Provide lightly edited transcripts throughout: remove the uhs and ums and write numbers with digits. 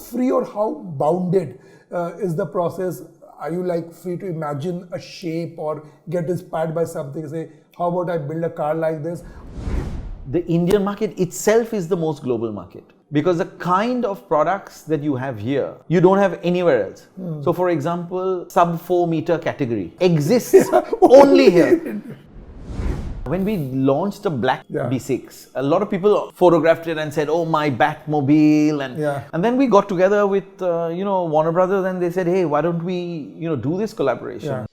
free or how bounded is the process? Are you like free to imagine a shape or get inspired by something? Say, how about I build a car like this? The Indian market itself is the most global market because the kind of products that you have here, you don't have anywhere else. So for example, sub 4 meter category exists only here. When we launched the black B6, a lot of people photographed it and said, oh, my Batmobile. And then we got together with, Warner Brothers, and they said, hey, why don't we, do this collaboration?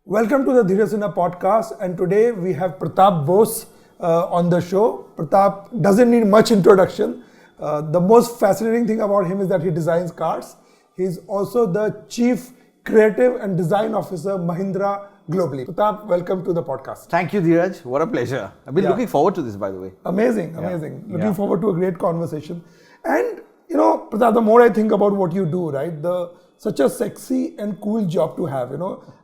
Welcome to the Dheeraj Sinha podcast. And today we have Pratap Bose on the show. Pratap doesn't need much introduction. The most fascinating thing about him is that he designs cars. He's also the Chief Creative and Design Officer, Mahindra, globally. Pratap, welcome to the podcast. Thank you, Dheeraj. What a pleasure. I've been looking forward to this, by the way. Amazing. Looking forward to a great conversation. And, Pratap, the more I think about what you do, right, such a sexy and cool job to have,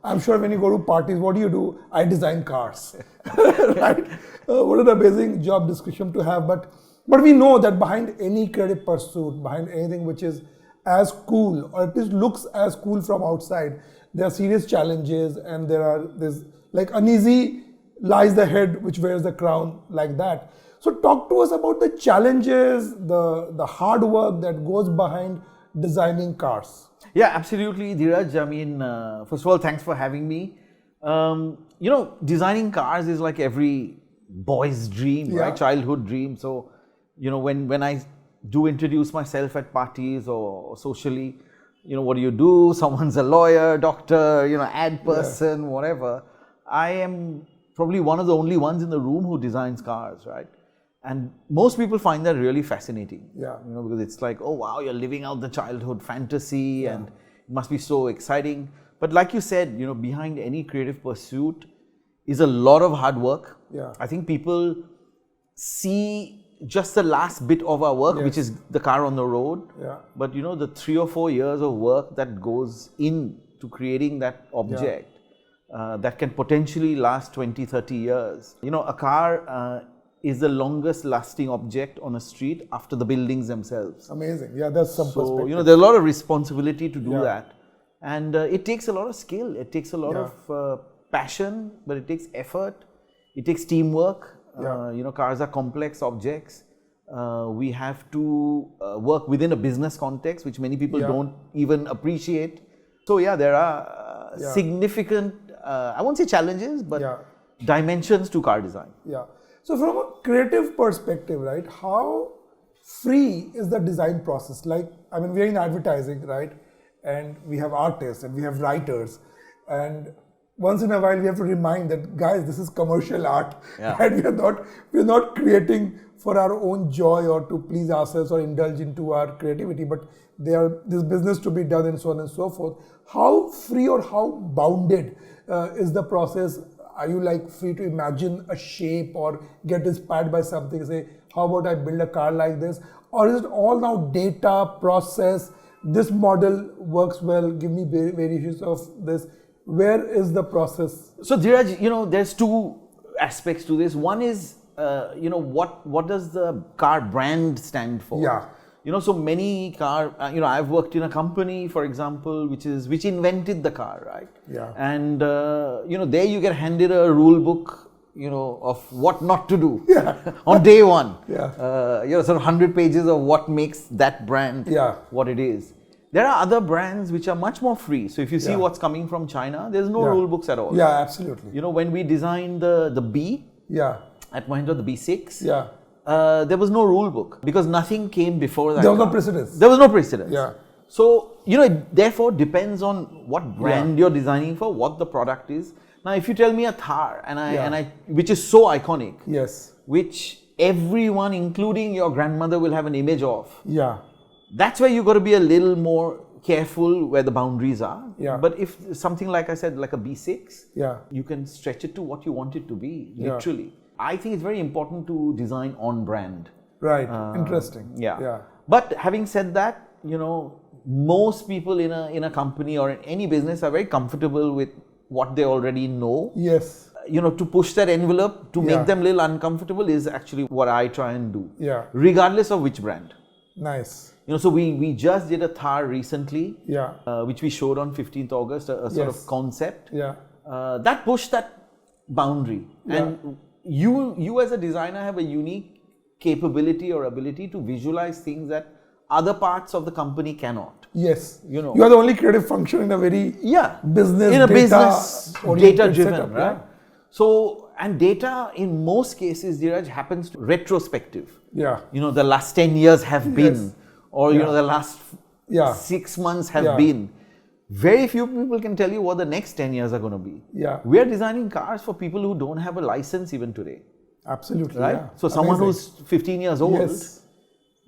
I'm sure when you go to parties, what do? I design cars, right? What an amazing job description to have. But we know that behind any creative pursuit, behind anything which is as cool, or at least looks as cool from outside, there are serious challenges, and there's like uneasy lies the head which wears the crown, like that. So talk to us about the challenges, the hard work that goes behind designing cars. Yeah, absolutely, Dheeraj. I mean, first of all, thanks for having me. Designing cars is like every boy's dream, right? Childhood dream. So, when I do introduce myself at parties or socially, what do? Someone's a lawyer, doctor, ad person, whatever. I am probably one of the only ones in the room who designs cars, right? And most people find that really fascinating. Because it's like, oh wow, you're living out the childhood fantasy and it must be so exciting. But like you said, behind any creative pursuit is a lot of hard work. I think people see just the last bit of our work, which is the car on the road. But the 3 or 4 years of work that goes into creating that object that can potentially last 20, 30 years. A car is the longest lasting object on a street after the buildings themselves. Amazing. Yeah, that's some perspective. There's a lot of responsibility to do that. And it takes a lot of skill. It takes a lot of passion, but it takes effort. It takes teamwork. Cars are complex objects. We have to work within a business context, which many people don't even appreciate. So there are significant, I won't say challenges, but dimensions to car design. So from a creative perspective, right, how free is the design process? Like, we're in advertising, right? And we have artists and we have writers. And once in a while, we have to remind that, guys, this is commercial art. And we're not creating for our own joy or to please ourselves or indulge into our creativity, but there's business to be done and so on and so forth. How free or how bounded is the process? Are you like free to imagine a shape or get inspired by something? Say, how about I build a car like this? Or is it all now data, process, this model works well, give me variations of this? Where is the process? So Dheeraj, there's two aspects to this. One is, what does the car brand stand for? So many car, I've worked in a company, for example, which invented the car, right? And, there you get handed a rule book, of what not to do on day one. Sort of 100 pages of what makes that brand what it is. There are other brands which are much more free. So if you see what's coming from China, there's no rule books at all. Absolutely. When we designed the B at Mahindra, the B6, there was no rule book because nothing came before that. There was no precedence. There was no precedence. So, it therefore depends on what brand you're designing for, what the product is. Now, if you tell me a Thar, which is so iconic, which everyone, including your grandmother, will have an image of. That's where you've got to be a little more careful where the boundaries are. But if something like I said, like a B6, you can stretch it to what you want it to be, literally. I think it's very important to design on brand. Right. Interesting. But having said that, most people in a company or in any business are very comfortable with what they already know. to push that envelope, to Yeah. make them a little uncomfortable is actually what I try and do. Yeah. Regardless of which brand. Nice. So we just did a Thar recently, Yeah. which we showed on 15th August, a sort Yes. of concept. Yeah. That pushed that boundary. Yeah. And you as a designer have a unique capability or ability to visualize things that other parts of the company cannot. Yes. You know. You are the only creative function in a very business, in a data data driven, setup, right? yeah. So, and data in most cases, Dheeraj, happens to retrospective. Yeah. The last 10 years have been, or Yeah. the last Yeah. 6 months have Yeah. been. Very few people can tell you what the next 10 years are going to be. Yeah. We are designing cars for people who don't have a license even today, Absolutely. right? Yeah. So someone Amazing. who's 15 years old, Yes.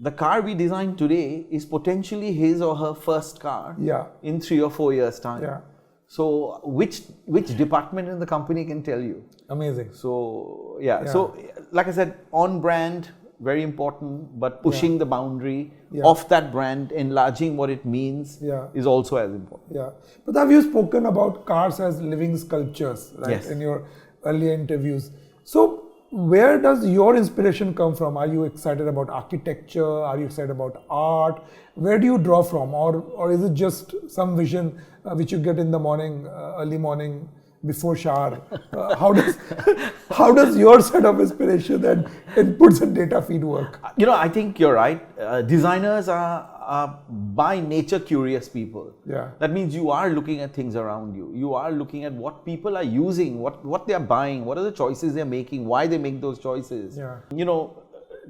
the car we design today is potentially his or her first car Yeah. in 3 or 4 years' time. Yeah. So which department in the company can tell you? Amazing. So so like I said, on brand, very important, but pushing the boundary of that brand, enlarging what it means is also as important. Yeah. But have you spoken about cars as living sculptures, right? Yes. In your earlier interviews. So where does your inspiration come from? Are you excited about architecture? Are you excited about art? Where do you draw from? Or is it just some vision which you get in the morning, early morning, before shower? How does your set of inspiration and inputs and data feed work? I think you're right. Designers are by nature curious people. Yeah. That means you are looking at things around you. You are looking at what people are using, what they are buying, what are the choices they're making, why they make those choices. Yeah.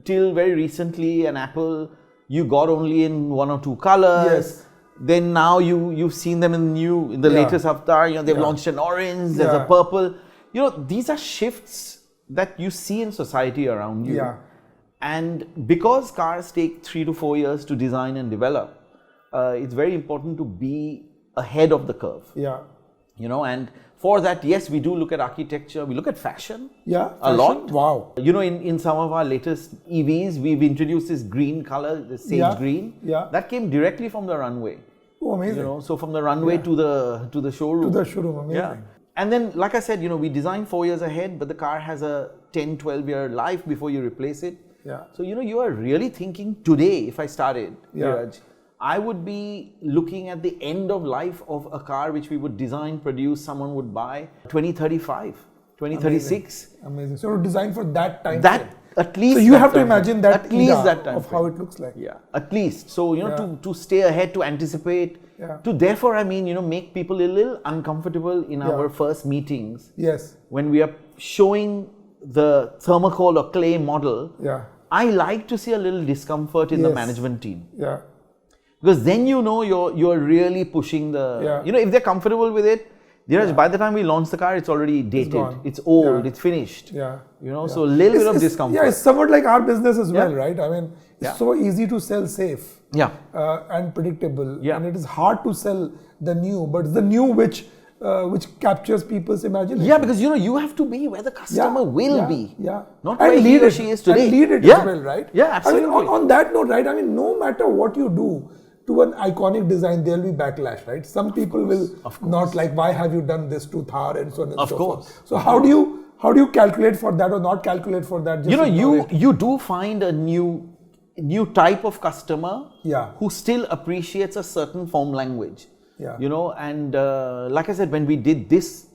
Till very recently, an Apple you got only in 1 or 2 colors. Yes. Then now you've seen them in the latest avatar. They've launched an orange. There's a purple. These are shifts that you see in society around you. Yeah. And because cars take 3 to 4 years to design and develop, it's very important to be ahead of the curve. Yeah. And for that, yes, we do look at architecture. We look at fashion. Yeah. A lot. Wow. In some of our latest EVs, we've introduced this green color, the sage green. Yeah. That came directly from the runway. Oh, amazing. So from the runway to the showroom. To the showroom, amazing. Yeah. And then, like I said, we design 4 years ahead, but the car has a 10, 12-year life before you replace it. Yeah. So, you are really thinking today, if I started, Dheeraj, I would be looking at the end of life of a car which we would design, produce, someone would buy 2035, 2036. Amazing. So design for that time. That at least. So you have to imagine that at least that time of how it looks like. Yeah, at least. So to stay ahead, to anticipate, to therefore make people a little uncomfortable in our first meetings. Yes. When we are showing the thermocol or clay model. Yeah. I like to see a little discomfort in the management team. Yeah. Because then you're really pushing the if they're comfortable with it, Dheeraj, by the time we launch the car, it's already dated, it's old, it's finished. Yeah. So a little bit of discomfort. Yeah, it's somewhat like our business as well, right? I mean, it's so easy to sell safe and predictable. Yeah. And it is hard to sell the new, but it's the new which captures people's imagination. Yeah, because you have to be where the customer will be. Yeah. Not where he or she is today. And lead it as well, right? Yeah, absolutely. I mean, on that note, right? I mean, no matter what you do to an iconic design, there will be backlash, right? Some people will not like, why have you done this to Thar and so on and so forth. So how do you calculate for that or not calculate for that? Just you do find a new type of customer who still appreciates a certain form language. Yeah. And like I said, when we did this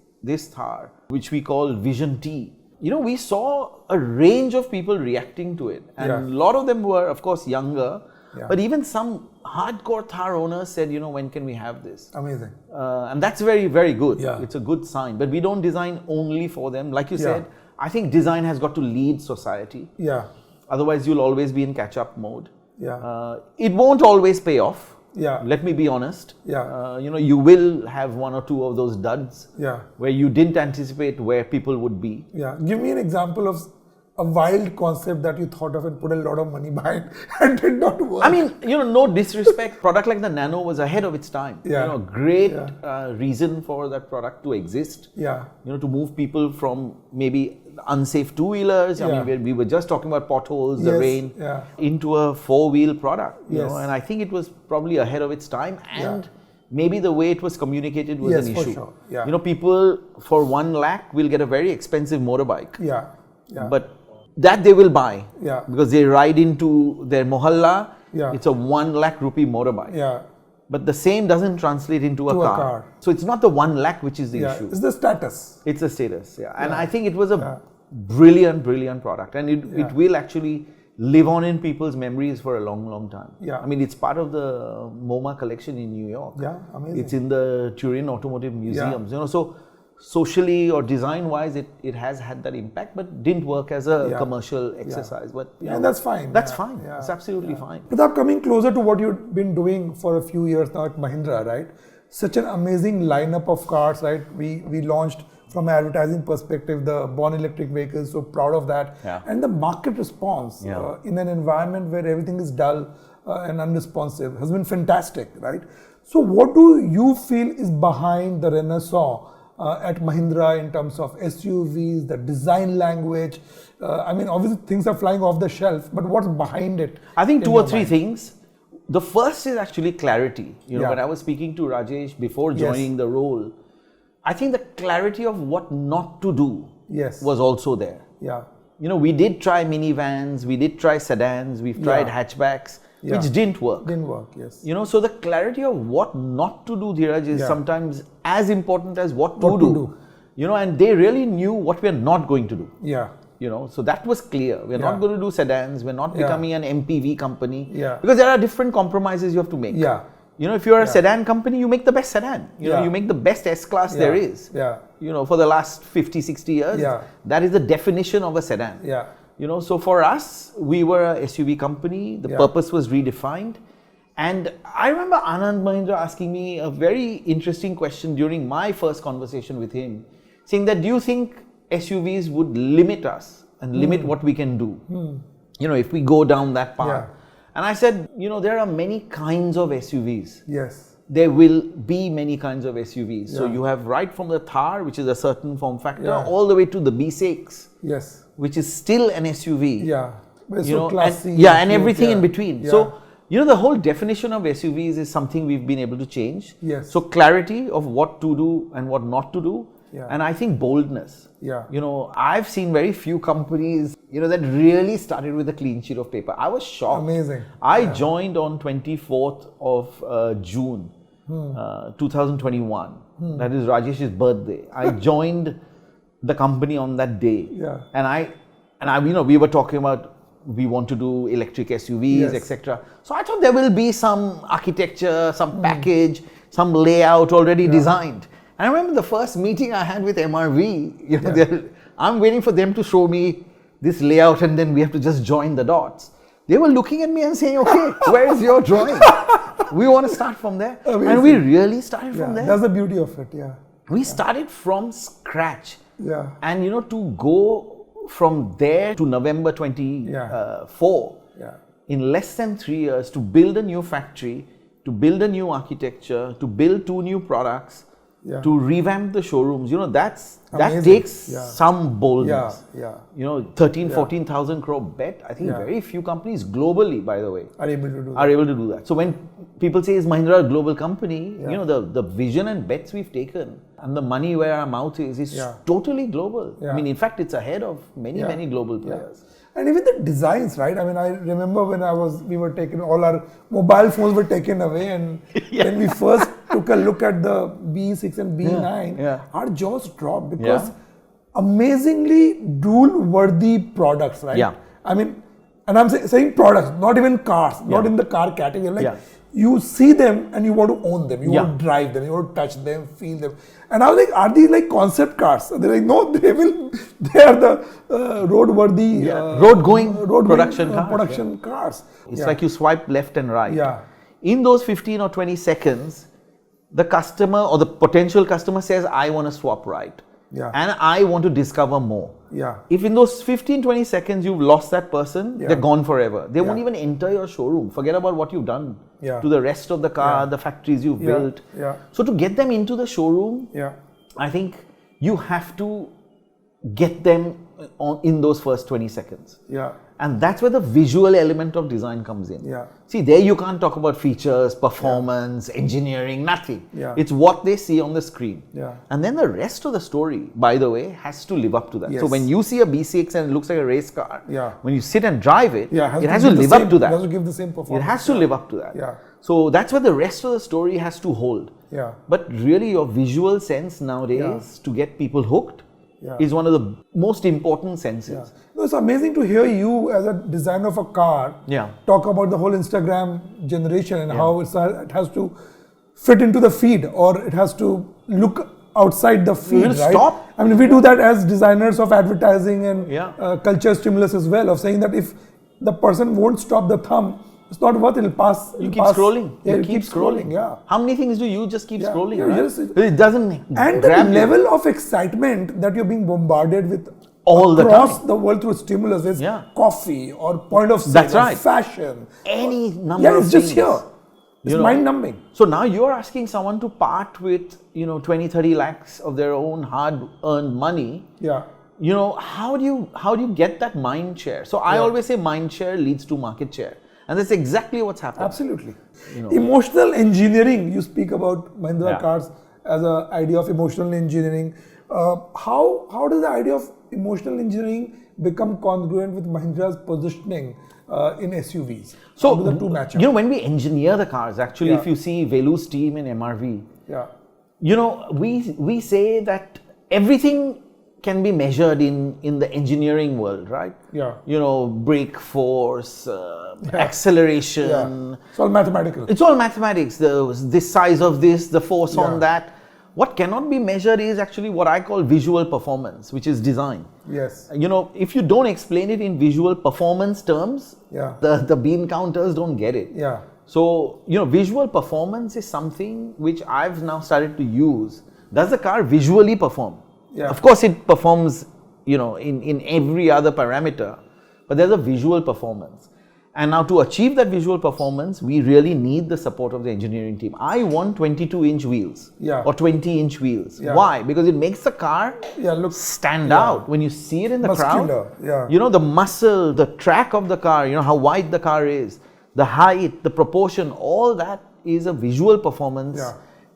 Thar, which we call Vision T, we saw a range of people reacting to it. And a lot of them were, of course, younger. Yeah. But even some hardcore Thar owners said, when can we have this? Amazing. And that's very, very good. Yeah. It's a good sign. But we don't design only for them. Like you said, I think design has got to lead society. Yeah. Otherwise, you'll always be in catch-up mode. Yeah. It won't always pay off. Yeah. Let me be honest. Yeah. You will have 1 or 2 of those duds. Yeah. Where you didn't anticipate where people would be. Yeah. Give me an example of a wild concept that you thought of and put a lot of money behind and did not work. I mean, no disrespect. Product like the Nano was ahead of its time. Yeah. Great reason for that product to exist. Yeah. To move people from maybe unsafe two-wheelers. I mean, we were just talking about potholes, the rain, into a 4-wheel product. And I think it was probably ahead of its time. And maybe the way it was communicated was Yes, an for issue. sure. Yeah. You know, people for 1 lakh will get a very expensive motorbike. Yeah. Yeah. But that they will buy. Yeah. Because they ride into their mohalla. Yeah. It's a 1 lakh rupee motorbike. Yeah. But the same doesn't translate into a car. So it's not the 1 lakh which is the issue. It's the status. It's the status. Yeah. And I think it was a brilliant product. And it will actually live on in people's memories for a long time. Yeah. I mean, it's part of the MoMA collection in New York. Yeah, amazing. It's in the Turin Automotive Museums. You know, so socially or design-wise, it has had that impact, but didn't work as a commercial exercise. But and that's fine. That's fine. It's absolutely fine. Pratap, coming closer to what you've been doing for a few years now at Mahindra, right? Such an amazing lineup of cars, right? We launched from an advertising perspective the Born Electric vehicles, so proud of that. Yeah. And the market response in an environment where everything is dull and unresponsive has been fantastic, right? So what do you feel is behind the renaissance at Mahindra in terms of SUVs, the design language? I mean, obviously things are flying off the shelf, but what's behind it? I think 2 or 3 things. The first is actually clarity. You know, when I was speaking to Rajesh before joining the role, I think the clarity of what not to do was also there. Yeah. You know, we did try minivans, we did try sedans, we've tried hatchbacks, which didn't work. Didn't work, yes. You know, so the clarity of what not to do, Dheeraj, is sometimes as important as what to do. You know, and they really knew what we're not going to do. Yeah. You know, so that was clear. We're not going to do sedans, we're not becoming an MPV company. Yeah. Because there are different compromises you have to make. Yeah. You know, if you're a sedan company, you make the best sedan. You know, you make the best S-Class there is. Yeah. You know, for the last 50, 60 years, that is the definition of a sedan. Yeah. You know, so for us, we were a SUV company. The purpose was redefined. And I remember Anand Mahindra asking me a very interesting question during my first conversation with him, saying that, do you think SUVs would limit us and limit what we can do? You know, if we go down that path. And I said, you know, there are many kinds of SUVs. Yes. There will be many kinds of SUVs. So you have right from the Thar, which is a certain form factor, all the way to the B6, which is still an SUV. Yeah. But it's you so know, classy. and everything in between. So, you know, the whole definition of SUVs is something we've been able to change. Yes. So clarity of what to do and what not to do. And I think boldness. You know, I've seen very few companies, you know, that really started with a clean sheet of paper. I was shocked. Amazing. I joined on 24th of June, 2021. That is Rajesh's birthday. I joined the company on that day. And I, you know, we were talking about we want to do electric SUVs, etc. So I thought there will be some architecture, some package, some layout already designed. And I remember the first meeting I had with MRV, you know, I'm waiting for them to show me this layout and then we have to just join the dots. They were looking at me and saying, okay, where is your drawing? We want to start from there. Amazing. And we really started from there. That's the beauty of it, We started from scratch. And, you know, to go from there to November 24, in less than 3 years, to build a new factory, to build a new architecture, to build 2 new products, to revamp the showrooms, you know, that takes some boldness. You know, 14,000 crore bet. I think very few companies globally, by the way, are able to do that. So when people say, is Mahindra a global company? You know, the vision and bets we've taken and the money where our mouth is totally global. I mean, in fact, it's ahead of many global players. And even the designs, right? I mean, I remember when we were taken, all our mobile phones were taken away, and when we first took a look at the B6 and B9, our jaws dropped because amazingly drool-worthy products, right? I mean, and I'm saying products, not even cars, not in the car category. Like you see them and you want to own them, you want to drive them, you want to touch them, feel them. And I was like, are these like concept cars? And they're like, no, they are the road-worthy, road-going production cars. It's like you swipe left and right. In those 15 or 20 seconds, the customer or the potential customer says, I want to swap right. And I want to discover more. If in those 15-20 seconds you've lost that person, they're gone forever. They won't even enter your showroom. Forget about what you've done to the rest of the car, the factories you've built. So to get them into the showroom, I think you have to get them in those first 20 seconds. Yeah. And that's where the visual element of design comes in. Yeah. See, there you can't talk about features, performance, engineering, nothing. Yeah. It's what they see on the screen. Yeah. And then the rest of the story, by the way, has to live up to that. Yes. So when you see a B6 and it looks like a race car, Yeah. when you sit and drive it, Yeah, it has to live up to that. It has to give the same performance. It has to live up to that. Yeah. So that's where the rest of the story has to hold. Yeah. But really your visual sense nowadays to get people hooked is one of the most important senses. Yeah. No, it's amazing to hear you as a designer of a car talk about the whole Instagram generation and how it has to fit into the feed, or it has to look outside the feed, right? Stop. I mean, we do that as designers of advertising and culture stimulus as well, of saying that if the person won't stop the thumb, it's not worth it. It'll pass. You keep scrolling. Yeah, you keep scrolling. Yeah. How many things do you just keep scrolling? Yeah, right? yes, it doesn't. And the level of excitement that you're being bombarded with all across the world through stimulus is coffee or point of sale, that's right. Fashion, any number yeah, of it's things. just here. It's mind-numbing. So now you're asking someone to part with 20, 30 lakhs of their own hard-earned money. Yeah. How do you get that mind share? So I always say mind share leads to market share. And that's exactly what's happening. Absolutely. Emotional engineering, you speak about Mahindra cars as an idea of emotional engineering. How does the idea of emotional engineering become congruent with Mahindra's positioning in SUVs? So, how do the two match up? When we engineer the cars, actually, if you see Velu's team in MRV, we say that everything can be measured in the engineering world, right? Yeah. Brake force, acceleration. Yeah. It's all mathematical. It's all mathematics. This size of this, the force on that. What cannot be measured is actually what I call visual performance, which is design. Yes. If you don't explain it in visual performance terms, the bean counters don't get it. Yeah. So, visual performance is something which I've now started to use. Does the car visually perform? Yeah. Of course it performs, in every other parameter, but there's a visual performance. And now to achieve that visual performance, we really need the support of the engineering team. I want 22-inch wheels or 20-inch wheels. Yeah. Why? Because it makes the car stand out. When you see it in the muscular. crowd, the muscle, the track of the car, how wide the car is, the height, the proportion, all that is a visual performance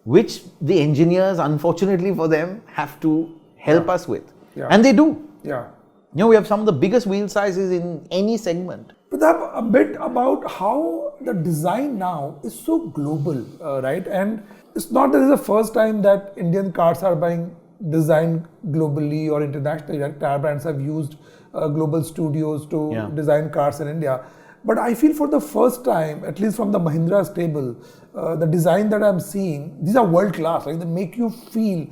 which the engineers, unfortunately for them, have to help us with. And they do. Yeah. We have some of the biggest wheel sizes in any segment. Pratap, a bit about how the design now is so global, right? And it's not that it's the first time that Indian cars are being designed globally or internationally. Tire brands have used global studios to design cars in India. But I feel for the first time, at least from the Mahindra stable, the design that I'm seeing, these are world class, right? They make you feel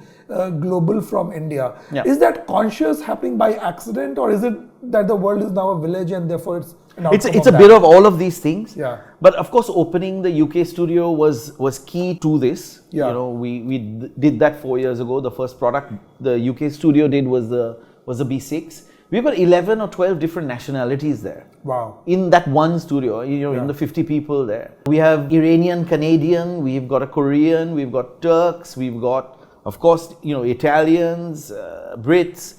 global from India. Is that conscious, happening by accident, or is it that the world is now a village and therefore it's an outcome It's of a that? bit of all of these things. Yeah. But of course, opening the UK studio was key to this. Yeah. We did that 4 years ago. The first product the UK studio did was the B6. We've got 11 or 12 different nationalities there. Wow. In that one studio, in the 50 people there. We have Iranian, Canadian, we've got a Korean, we've got Turks, we've got, of course, Italians, Brits,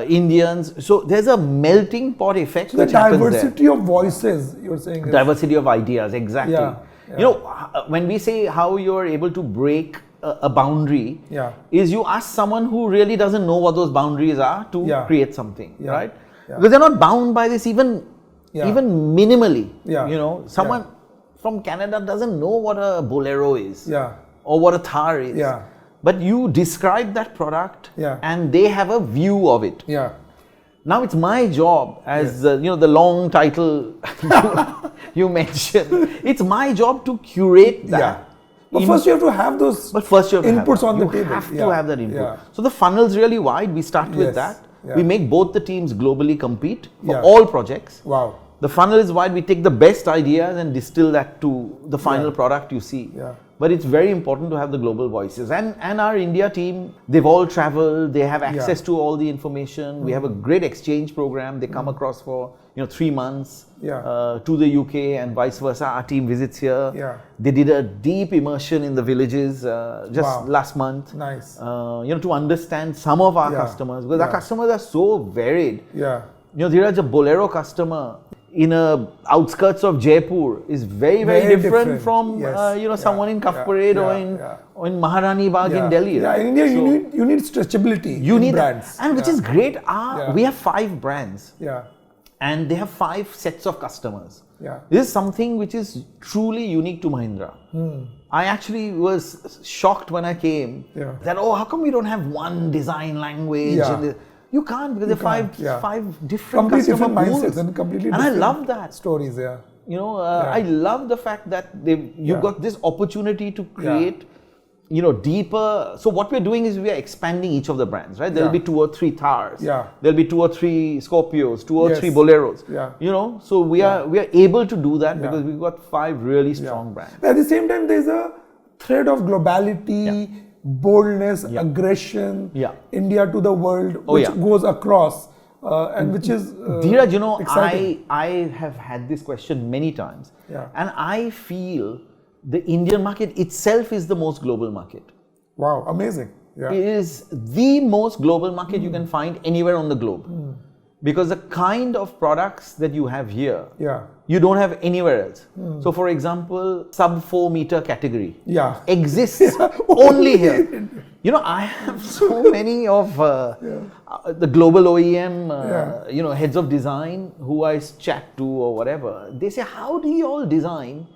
Indians. So there's a melting pot effect. So the diversity of voices, you're saying. Diversity of ideas, exactly. When we say how you're able to break a boundary, is you ask someone who really doesn't know what those boundaries are to create something, right? Because they're not bound by this even minimally. Someone from Canada doesn't know what a Bolero is or what a Thar is. But you describe that product and they have a view of it. Now it's my job as the long title you mentioned. It's my job to curate that. But first you have to have those inputs on the table. You have to have that input. So the funnel's really wide. We start with that. We make both the teams globally compete for all projects. Wow. The funnel is wide. We take the best ideas and distill that to the final product you see. Yeah. But it's very important to have the global voices. And our India team, they've all traveled. They have access to all the information. We have a great exchange program. They come across for 3 months to the UK and vice versa. Our team visits here. Yeah. They did a deep immersion in the villages just last month. Nice. To understand some of our customers, because our customers are so varied. Yeah. Dheeraj, a Bolero customer in a outskirts of Jaipur is very different from someone in Kaf Parade or in Maharani Bagh in Delhi. Yeah, in India you need stretchability. You need brands, and which is great. We have 5 brands. Yeah. And they have 5 sets of customers. Yeah. This is something which is truly unique to Mahindra. I actually was shocked when I came that how come we don't have one design language? And you can't, because there are 5 different customer mindsets and completely different I love that. Stories, I love the fact that you've got this opportunity to create deeper. So what we're doing is we are expanding each of the brands, right? There'll be 2 or 3 Thars. There'll be 2 or 3 Scorpios, 2 or 3 Boleros. So we are able to do that because we've got 5 really strong brands. But at the same time, there's a thread of globality, boldness, aggression, India to the world, which goes across and which is Dheeraj, exciting. I have had this question many times, and I feel the Indian market itself is the most global market. Wow, amazing. Yeah. It is the most global market you can find anywhere on the globe. Because the kind of products that you have here, you don't have anywhere else. So for example, sub 4 meter category exists only here. I have so many of the global OEM, heads of design who I chat to or whatever. They say, how do you all design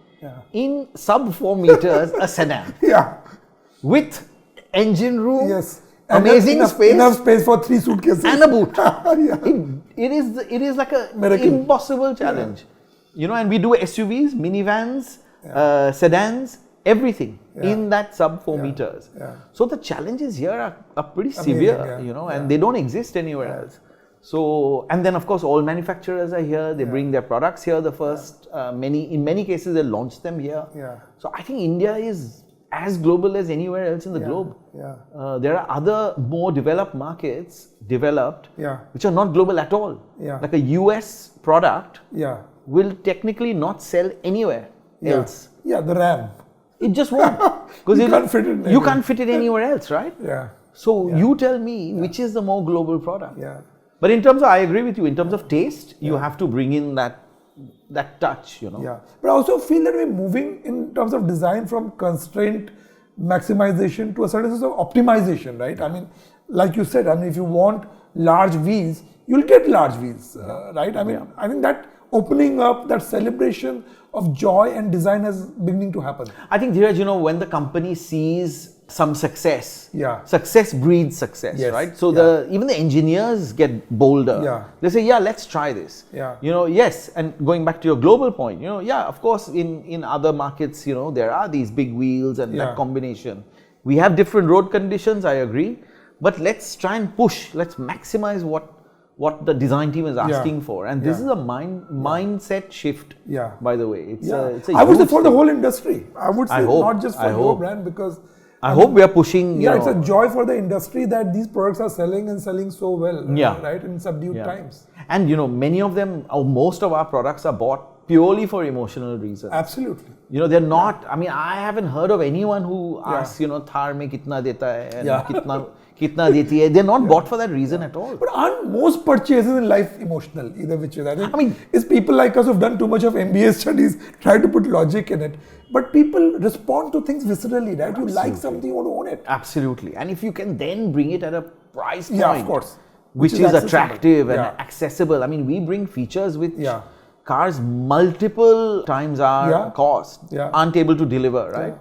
in sub 4 meters a sedan? With engine room, amazing space, enough space for 3 suitcases and a boot. It is like a impossible challenge. And we do SUVs, minivans, sedans, everything in that sub 4 meters. So the challenges here are pretty severe, and they don't exist anywhere else. So, and then of course all manufacturers are here. They bring their products here. The first in many cases they launch them here. So I think India is as global as anywhere else in the globe. There are other more developed markets which are not global at all. Like a US product will technically not sell anywhere else. The RAM. It just won't. Because you can't fit it anywhere else, right? So you tell me which is the more global product. But in terms of, I agree with you, in terms of taste, you have to bring in that touch, But I also feel that we're moving in terms of design from constraint maximization to a certain sense of optimization, right? I mean, like you said, if you want large wheels, you'll get large wheels, right? I think that opening up, that celebration of joy and design is beginning to happen. I think, Dheeraj, when the company sees some success, success breeds success, right? So even the engineers get bolder. They say, let's try this. Yes, and going back to your global point, of course, in other markets, there are these big wheels and that combination. We have different road conditions, I agree, but let's try and push. Let's maximize what the design team is asking for, and this is a mindset shift. By the way, it's a I would say for the whole industry. I would say hope, not just for your brand, because I hope we are pushing. It's a joy for the industry that these products are selling and selling so well. Right, in subdued times. And many of them, or most of our products are bought purely for emotional reasons. Absolutely. They're not. I haven't heard of anyone who asks, Thar mein kitna deta hai and kitna deti hai. They're not bought for that reason at all. But aren't most purchases in life emotional, either which way? I mean, it's people like us who've done too much of MBA studies, try to put logic in it. But people respond to things viscerally, right? You like something, you want to own it. Absolutely. And if you can then bring it at a price point, of course, which is attractive and accessible. We bring features which cars multiple times our cost aren't able to deliver, right?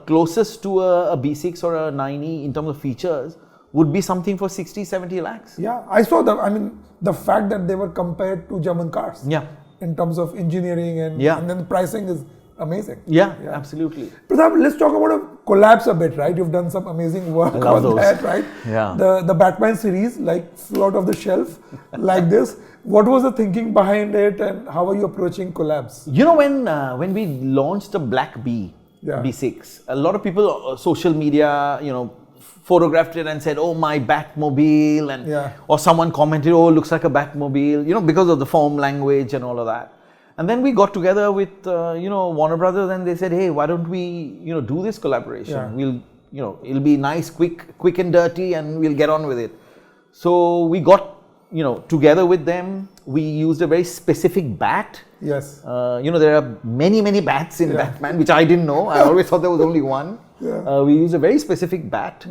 Closest to a B6 or a 9E in terms of features would be something for 60-70 lakhs. I saw that. The fact that they were compared to German cars. In terms of engineering and then the pricing is amazing. Yeah, absolutely. Pratap, let's talk about collabs a bit, right? You've done some amazing work on those. that, right? Yeah. The Batman series, like, flew out of the shelf like this. What was the thinking behind it, and how are you approaching collabs? You know, when we launched the Black B, B6, a lot of people, social media, photographed it and said, "Oh, my Batmobile," and or someone commented, "Oh, looks like a Batmobile," because of the foam language and all of that. And then we got together with Warner Brothers, and they said, "Hey, why don't we do this collaboration? We'll it'll be nice, quick and dirty, and we'll get on with it." So we got together with them. We used a very specific bat. Yes. There are many bats in Batman, which I didn't know. I always thought there was only one. We used a very specific bat,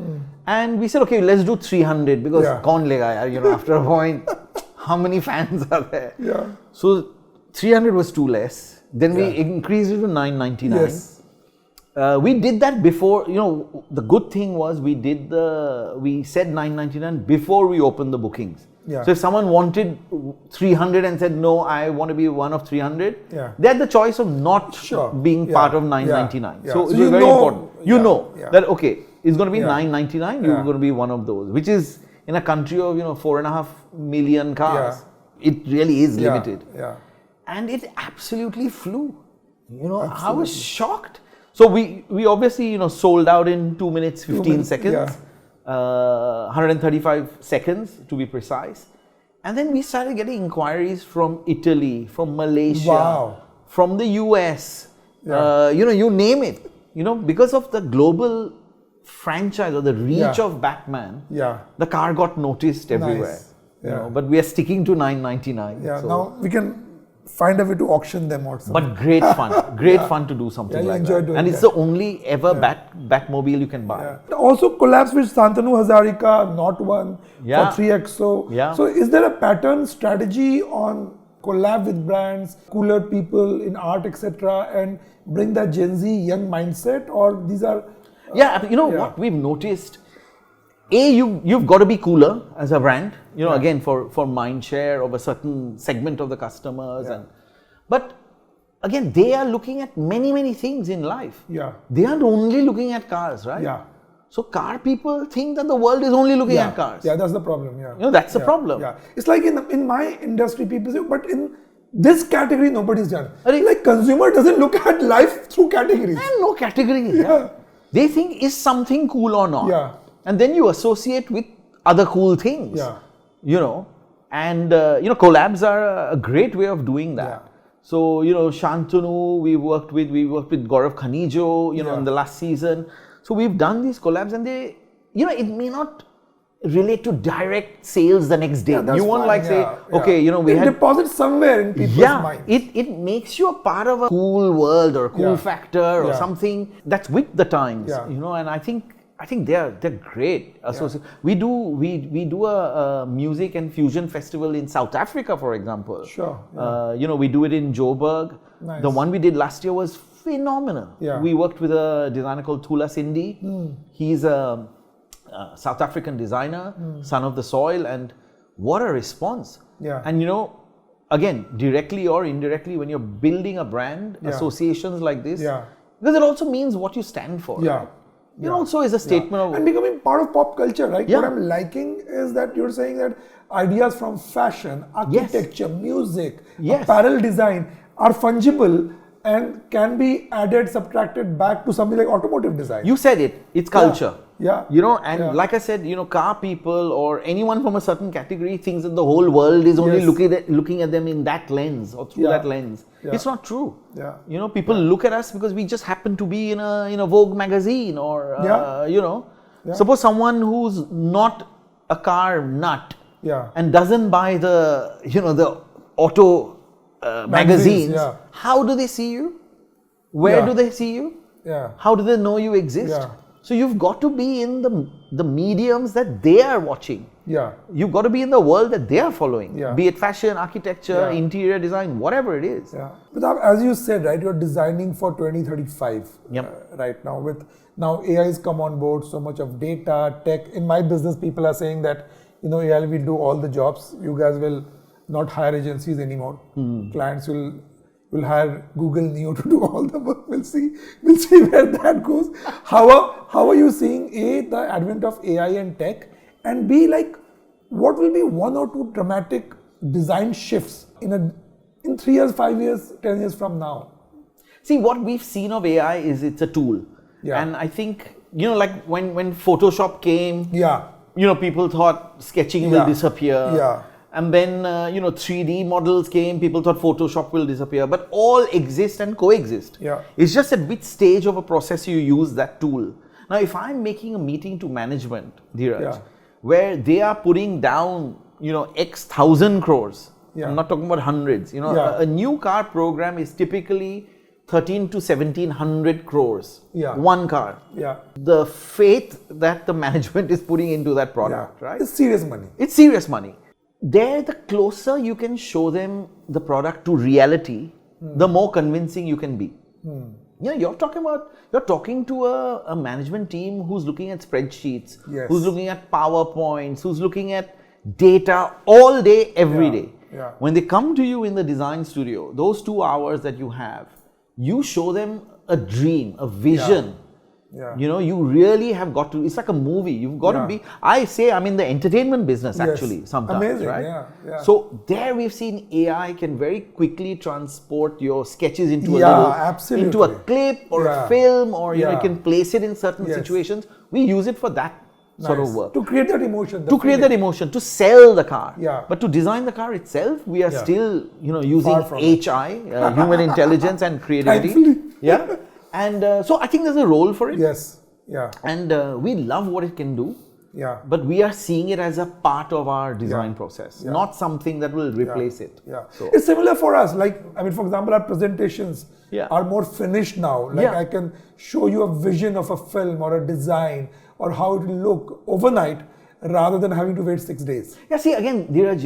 and we said, "Okay, let's do 300 because kaun lega yaar, after a point, how many fans are there?" Yeah. So 300 was too less. Then we increased it to 999. Yes. We did that before. The good thing was we said 999 before we opened the bookings. Yeah. So if someone wanted 300 and said, "No, I want to be one of 300," they had the choice of not being part of 999. So it was very important. That, okay, it's going to be 999, you're going to be one of those, which is in a country of 4.5 million cars. It really is limited. And it absolutely flew. I was shocked. So we obviously sold out in 2 minutes 15 seconds. 135 seconds to be precise. And then we started getting inquiries from Italy, from Malaysia, from the US, you name it. Because of the global franchise or the reach of Batman, the car got noticed everywhere. But we are sticking to 999. So now we can find a way to auction them also. But great fun, fun to do something like that. And it's the only ever Batmobile you can buy. Also collabs with Shantanu Hazarika, Not One, for 3XO. So is there a pattern strategy on collab with brands, cooler people in art, etc., and bring that Gen Z young mindset, or these are... what we've noticed, you've got to be cooler as a brand, again for mind share of a certain segment of the customers, but again they are looking at many things in life. They aren't only looking at cars, right? So car people think that the world is only looking at cars. That's the problem. That's the problem. It's like in my industry, people say, but in this category nobody's done. Like consumer doesn't look at life through categories. And no category. They think, is something cool or not? And then you associate with other cool things, and collabs are a great way of doing that. So, Shantanu, we worked with Gaurav Khanijo, in the last season. So we've done these collabs, and they, it may not relate to direct sales the next day. You won't say, okay, we had deposit somewhere in people's minds. It makes you a part of a cool world or a cool factor or something that's with the times, and I think they're great. We do a music and fusion festival in South Africa, for example. We do it in Joburg. The one we did last year was phenomenal. We worked with a designer called Thula Sindhi. He's a South African designer, son of the soil, and what a response. And again, directly or indirectly, when you're building a brand, associations like this, because it also means what you stand for. It also is a statement of... And becoming part of pop culture, right? What I'm liking is that you're saying that ideas from fashion, architecture, music, apparel design are fungible and can be added, subtracted back to something like automotive design. You said it. It's culture. Like I said, car people or anyone from a certain category thinks that the whole world is only looking at them in that lens or through that lens. It's not true. People look at us because we just happen to be in a Vogue magazine or suppose someone who's not a car nut and doesn't buy the auto magazines. How do they see you? Where do they see you? How do they know you exist? So you've got to be in the mediums that they are watching. You've got to be in the world that they are following. Be it fashion, architecture, interior design, whatever it is. But as you said, right, you're designing for 2035 right now. Now AI has come on board, so much of data, tech. In my business, people are saying that, AI will do all the jobs. You guys will not hire agencies anymore. Clients will, We'll hire Google Neo to do all the work. We'll see where that goes. How are you seeing A, the advent of AI and tech, and B, like what will be one or two dramatic design shifts in 3 years, 5 years, 10 years from now? See, what we've seen of AI is it's a tool. Yeah. And I think, like when Photoshop came, Yeah. People thought sketching will disappear. Yeah. And then, 3D models came, people thought Photoshop will disappear. But all exist and coexist. Yeah. It's just at which stage of a process you use that tool. Now, if I'm making a meeting to management, Dheeraj, where they are putting down, X thousand crores, I'm not talking about hundreds, a new car program is typically 13 to 1700 crores, one car. Yeah. The faith that the management is putting into that product, right? It's serious money. It's serious money. There, the closer you can show them the product to reality, the more convincing you can be. You're talking to a management team who's looking at spreadsheets, who's looking at PowerPoints, who's looking at data all day, every day. Yeah. When they come to you in the design studio, those 2 hours that you have, you show them a dream, a vision. Yeah. You really have got to, it's like a movie. You've got to be, I say I'm in the entertainment business actually sometimes. Amazing, right? Yeah. So there we've seen AI can very quickly transport your sketches into into a clip or a film, or you can place it in certain situations. We use it for that sort of work. To create that emotion. To sell the car. Yeah. But to design the car itself, we are still, using HI, human intelligence and creativity. Thankfully. Yeah. And so I think there's a role for it. Yes. Yeah. And we love what it can do. Yeah. But we are seeing it as a part of our design process, not something that will replace it. Yeah. So it's similar for us. Like, for example, our presentations are more finished now. Like I can show you a vision of a film or a design or how it will look overnight rather than having to wait 6 days. Yeah, see, again, Dheeraj,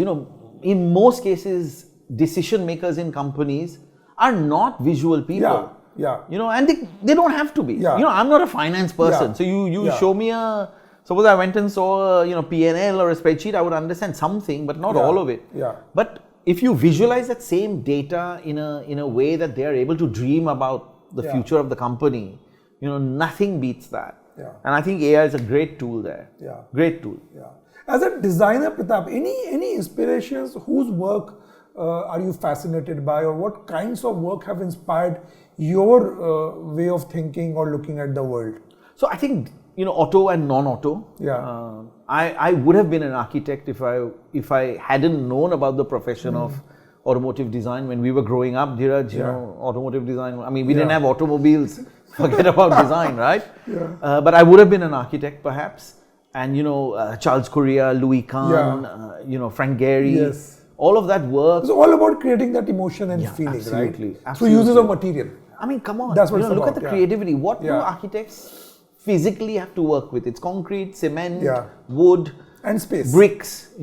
in most cases, decision makers in companies are not visual people. Yeah. And they don't have to be. I'm not a finance person. So you show me suppose I went and saw a, P&L or a spreadsheet, I would understand something, but not all of it. Yeah. But if you visualize that same data in a way that they are able to dream about the future of the company, nothing beats that. Yeah. And I think AI is a great tool there. Yeah. Great tool. Yeah. As a designer, Pratap, any inspirations? Whose work are you fascinated by, or what kinds of work have inspired your way of thinking or looking at the world? So I think, auto and non-auto. Yeah. I would have been an architect if I hadn't known about the profession of automotive design when we were growing up, Dheeraj. Automotive design. I mean, we didn't have automobiles. Forget about design, right? Yeah. But I would have been an architect perhaps. And Charles Correa, Louis Kahn, Frank Gehry. Yes. All of that work. It's all about creating that emotion and feeling, absolutely, right? Absolutely. Through uses of material. I mean, come on. That's what it's look about. at the creativity. What do architects physically have to work with? It's concrete, cement, wood, and space, bricks.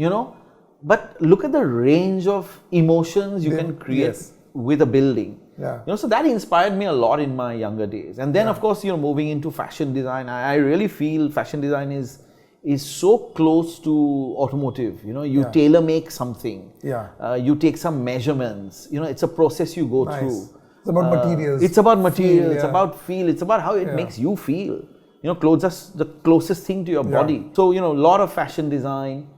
But look at the range of emotions you can create with a building. Yeah. So that inspired me a lot in my younger days. And then, of course, moving into fashion design, I really feel fashion design is so close to automotive. You tailor make something. Yeah. You take some measurements. It's a process you go through. It's about materials. It's about material. It's about feel. It's about how it makes you feel. Clothes are the closest thing to your body. So, a lot of fashion design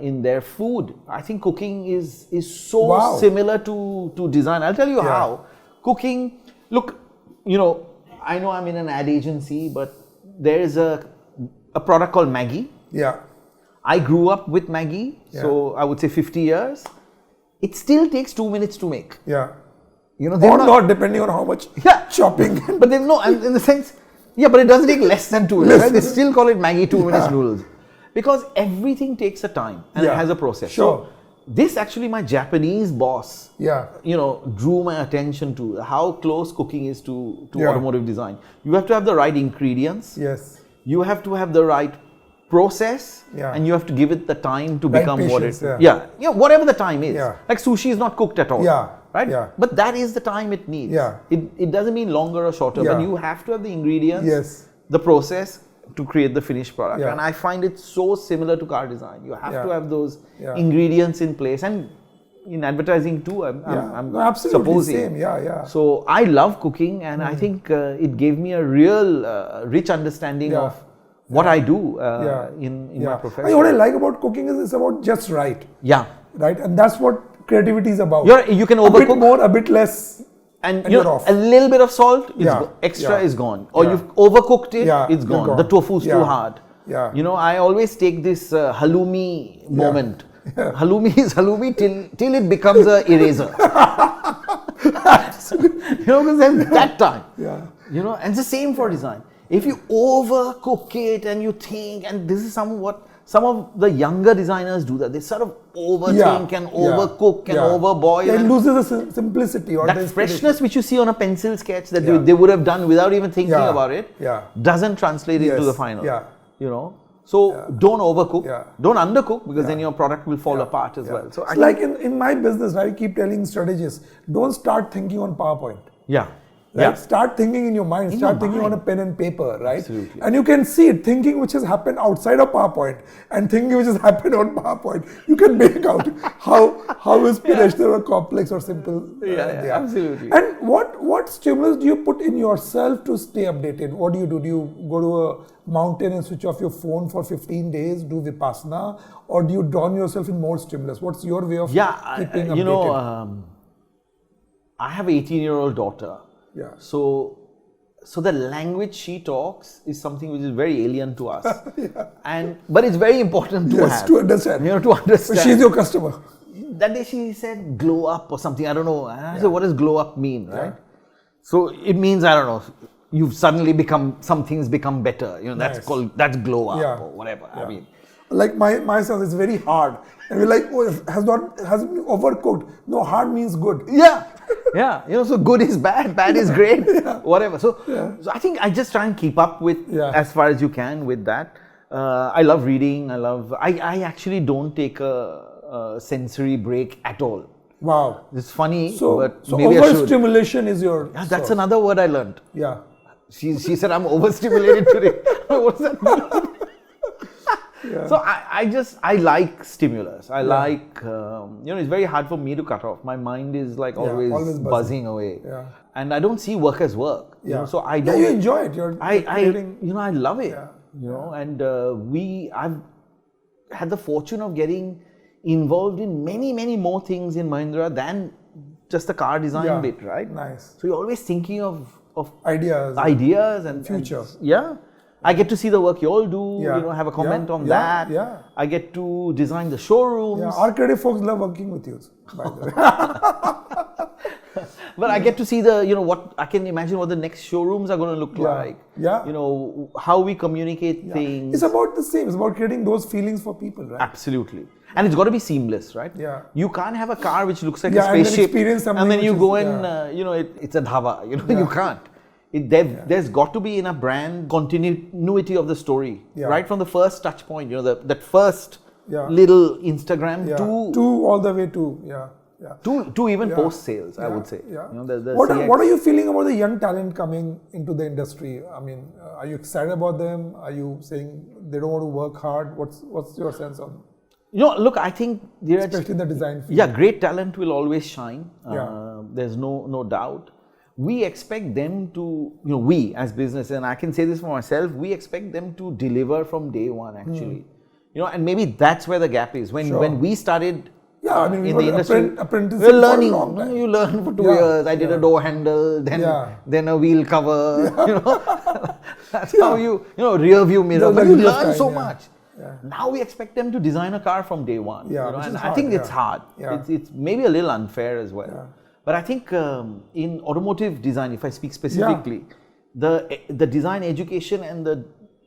in their food. I think cooking is so similar to design. I'll tell you how. Cooking, look, I know I'm in an ad agency, but there is a product called Maggi. Yeah. I grew up with Maggi, so I would say 50 years. It still takes 2 minutes to make. Yeah. Or not depending on how much chopping. But then in the sense, but it doesn't take less than 2 minutes. Right? They still call it Maggi 2 minutes noodles. Because everything takes a time and it has a process. Sure. So this actually my Japanese boss, drew my attention to how close cooking is to automotive design. You have to have the right ingredients. Yes. You have to have the right process, and you have to give it the time to become what it. Whatever the time is. Yeah. Like sushi is not cooked at all. Yeah. Right? Yeah. But that is the time it needs. Yeah. It doesn't mean longer or shorter, but you have to have the ingredients, the process to create the finished product. And I find it so similar to car design. You have to have those ingredients in place. And in advertising too. I'm No, absolutely supposing. same. Yeah. So I love cooking, and I think it gave me a real rich understanding of what I do in my profession. What I like about cooking is it's about just right. Yeah. Right, and that's what creativity is about. You can overcook. A bit more, a bit less, and you're off. A little bit of salt, extra is gone. Or you've overcooked it, it's gone. The tofu's too hard. Yeah. I always take this halloumi moment. Yeah. Halloumi is halloumi till it becomes a eraser. Because there's that time. Yeah. And it's the same for design. If you overcook it and you think, and this is some of the younger designers do that. They sort of overthink and overcook and overboil. It loses the simplicity or that freshness which you see on a pencil sketch that they would have done without even thinking about it doesn't translate into the final. So don't overcook, don't undercook, because then your product will fall apart as well. So like in my business, I keep telling strategists, don't start thinking on PowerPoint. Right? Start thinking in your mind, start thinking on a pen and paper, right? Absolutely. And you can see it, thinking which has happened outside of PowerPoint and thinking which has happened on PowerPoint. You can make out how inspirational or complex or simple they are. Absolutely. And what stimulus do you put in yourself to stay updated? What do you do? Do you go to a mountain and switch off your phone for 15 days, do Vipassana, or do you drown yourself in more stimulus? What's your way of keeping updated? I have an 18-year-old daughter. Yeah. So the language she talks is something which is very alien to us. But it's very important to have. to understand. To understand. So she's your customer. That day she said glow up or something. I don't know. And I said, what does glow up mean, right? So it means, I don't know, you've suddenly something's become better. That's glow up or whatever. I mean, like my son is very hard. And we're like, has been overcooked. No, hard means good. So good is bad, bad is great, whatever. So I think I just try and keep up with as far as you can with that. I love reading. I actually don't take a sensory break at all. Wow. It's funny, so maybe I should. Overstimulation is your that's another word I learned. Yeah. She said, I'm overstimulated today. What does that mean? So I like stimulus. I like, it's very hard for me to cut off. My mind is like always buzzing away. Yeah. And I don't see work as work. So I don't. You enjoy it. I love it. And I've had the fortune of getting involved in many, many more things in Mahindra than just the car design bit, right? Nice. So you're always thinking of ideas and future. I get to see the work you all do, have a comment on that. I get to design the showrooms. Our creative folks love working with you, by the way. But I get to see what I can imagine what the next showrooms are going to look like. How we communicate things. It's about the same. It's about creating those feelings for people, right? Absolutely. And it's got to be seamless, right? Yeah. You can't have a car which looks like a spaceship and then you go and, it's a dhaba. You can't. There's got to be in a brand continuity of the story, right from the first touch point, that first little Instagram to all the way to to even post sales, I would say. What are you feeling about the young talent coming into the industry? I mean, are you excited about them? Are you saying they don't want to work hard? What's your sense on? Look, I think especially in the design field. Great talent will always shine. There's no doubt. We expect them to, we as business, and I can say this for myself, we expect them to deliver from day one actually. And maybe that's where the gap is. When we started in the industry, we're learning. You learn for 2 years. I did a door handle, then a wheel cover. That's how rear view mirror. But you learn so much. Now we expect them to design a car from day one. And I think it's hard. It's maybe a little unfair as well. But I think in automotive design, if I speak specifically, the design education and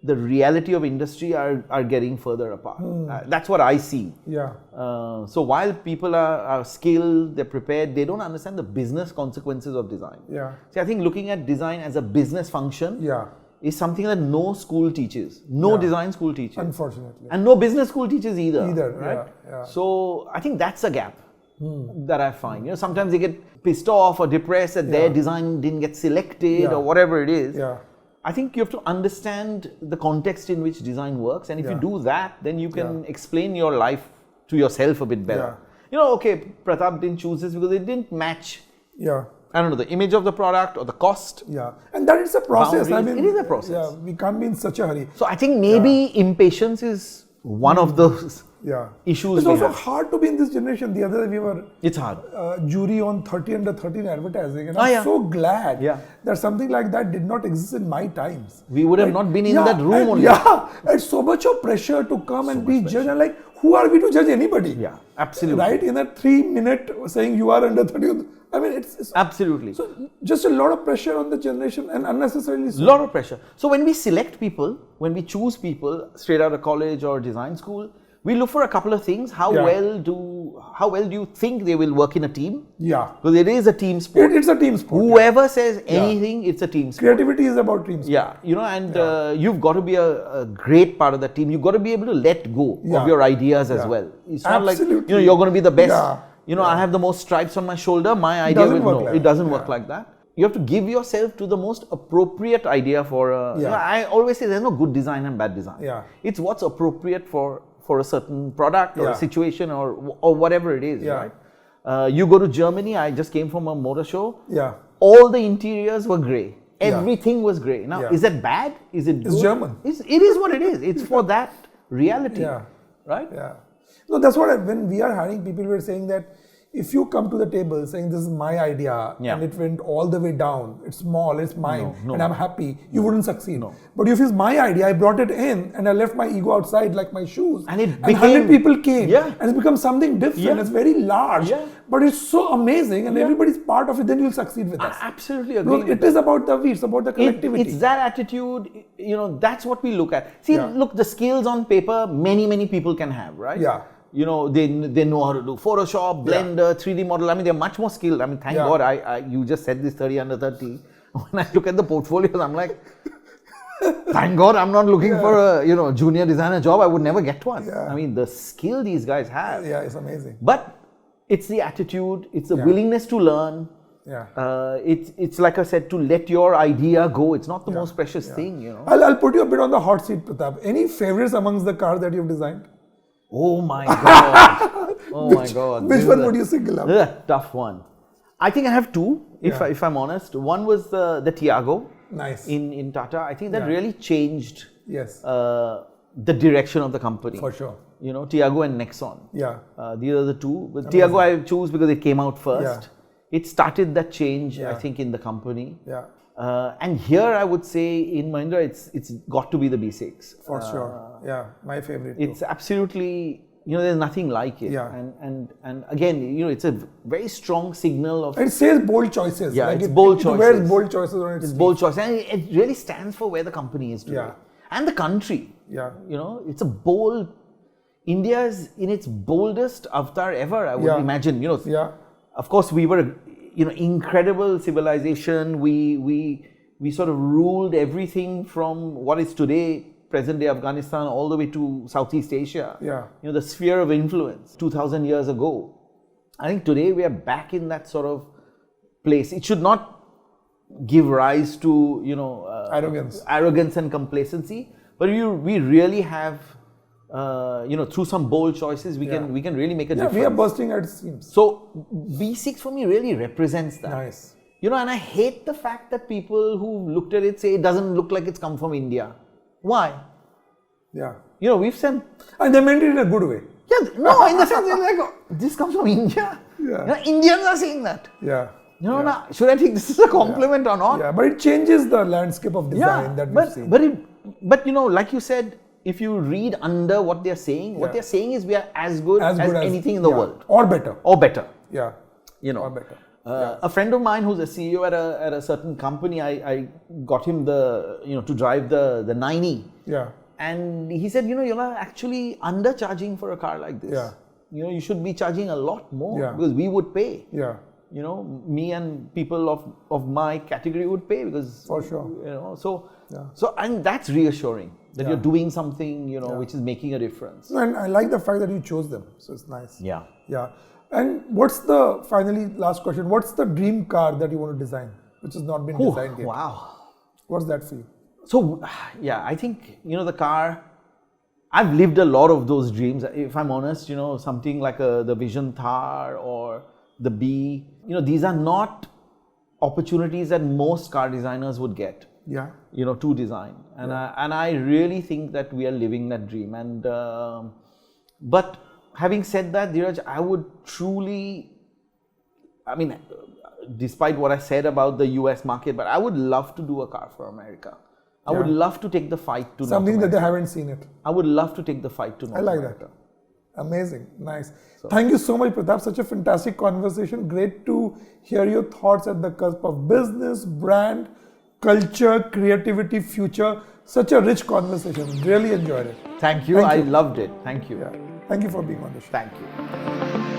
the reality of industry are getting further apart. That's what I see. So while people are skilled, they're prepared, they don't understand the business consequences of design. See, I think looking at design as a business function is something that no school teaches. No design school teaches. Unfortunately. And no business school teaches either. Right? So I think that's a gap. That I find. Sometimes they get pissed off or depressed that their design didn't get selected or whatever it is. I think you have to understand the context in which design works, and if you do that, then you can explain your life to yourself a bit better. okay, Pratap didn't choose this because it didn't match, Yeah. I don't know, the image of the product or the cost. Yeah. And that is a process. Boundaries. It is a process. Yeah, we can't be in such a hurry. So I think maybe impatience is one of those issues. It's also hard to be in this generation. The other day we were it's hard. Jury on 30 under 13 advertising, and I'm so glad that something like that did not exist in my times. We would have not been in that room only. Yeah, it's so much of pressure to come and be judged, and like, who are we to judge anybody? Yeah, absolutely. Right, in a 3-minute saying you are under 30. I mean, it's absolutely. So just a lot of pressure on the generation, and unnecessarily so. Lot of pressure. So when we select people, when we choose people straight out of college or design school, we look for a couple of things. How well do you think they will work in a team? Yeah. Because it is a team sport. It's a team sport. Whoever says anything, it's a team sport. Creativity is about team sport. Yeah, and you've got to be a great part of the team. You've got to be able to let go of your ideas as well. It's not like, you're going to be the best. I have the most stripes on my shoulder. My idea will no. It doesn't work like that. You have to give yourself to the most appropriate idea for a. I always say there's no good design and bad design. Yeah. It's what's appropriate for a certain product or a situation or whatever it is. Right. You go to Germany. I just came from a motor show. Yeah. All the interiors were grey. Everything was grey. Now, is that bad? Is it good? It's German. It is what it is. It's for that reality. Yeah. Right? Yeah. No, that's what when we are hiring people, we're saying that if you come to the table saying this is my idea and it went all the way down, it's small, it's mine, and I'm happy, you wouldn't succeed. No. But if it's my idea, I brought it in and I left my ego outside like my shoes, and 100 people came, and it's become something different. It's very large, but it's so amazing, and everybody's part of it. Then you'll succeed with us. I absolutely agree. No, it is about the we, it's about the collectivity. It's that attitude. That's what we look at. See, look, the skills on paper, many people can have, right? Yeah. They know how to do Photoshop, Blender, 3D model. I mean, they're much more skilled. I mean, thank God you just said this 30 under 30. When I look at the portfolios, I'm like, thank God I'm not looking for a junior designer job. I would never get one. I mean, the skill these guys have. Yeah, it's amazing. But it's the attitude, it's the willingness to learn. Yeah. It's like I said, to let your idea go. It's not the most precious thing, I'll put you a bit on the hot seat, Pratap. Any favorites amongst the cars that you've designed? Oh my God. My God. Which one would you single out? This is a tough one. I think I have two, if I'm honest. One was the Tiago. Nice. In Tata. I think that really changed the direction of the company. For sure. Tiago and Nexon. Yeah. These are the two. But Tiago I choose because it came out first. Yeah. It started that change, I think, in the company. Yeah. And here I would say in Mahindra, it's got to be the B6. For sure. Yeah, my favorite. It's absolutely, there's nothing like it. Yeah. And again, it's a very strong signal of. It says bold choices. Yeah, it's bold choices. It wears bold choices on its. It's bold choices, and it really stands for where the company is today. Yeah. And the country. Yeah. It's a bold. India is in its boldest avatar ever, I would imagine. Yeah. Of course, we were, incredible civilization. We sort of ruled everything from what is today present day Afghanistan all the way to Southeast Asia. Yeah. The sphere of influence 2000 years ago. I think today we are back in that sort of place. It should not give rise to, arrogance and complacency, but we really have, through some bold choices, we can really make a difference. We are bursting at seams. So B6 for me really represents that. Nice. And I hate the fact that people who looked at it say it doesn't look like it's come from India. Why? Yeah. We've sent. And they meant it in a good way. Yeah, no, in the sense they're like, this comes from India. Yeah. Indians are saying that. Yeah. Now, should I think this is a compliment or not? Yeah, but it changes the landscape of design that we've seen. But like you said, if you read under what they're saying, what they're saying is we are as good as anything in the world. Or better. Yeah. Or better. A friend of mine who's a CEO at a certain company, I got him to drive the 9E. Yeah. And he said, you're actually undercharging for a car like this. Yeah. You should be charging a lot more Yeah. because we would pay. Yeah. Me and people of my category would pay because. For sure. So and that's reassuring that you're doing something, which is making a difference. And I like the fact that you chose them. So it's nice. Yeah. Yeah. And last question, what's the dream car that you want to design, which has not been designed yet? Wow. What's that for you? So, I think, the car, I've lived a lot of those dreams. If I'm honest, something like the Vision Thar or the B, these are not opportunities that most car designers would get. Yeah. To design. And I really think that we are living that dream. And but having said that, Dheeraj, I would truly, despite what I said about the US market, but I would love to do a car for America. I would love to take the fight to something North that America. they haven't seen it. I would love to take the fight to North America. That. Amazing. Nice. Thank you so much, Pratap. Such a fantastic conversation. Great to hear your thoughts at the cusp of business, brand, culture, creativity, future. Such a rich conversation. Really enjoyed it. Thank you. I loved it. Thank you. Thank you for being on the show. Thank you.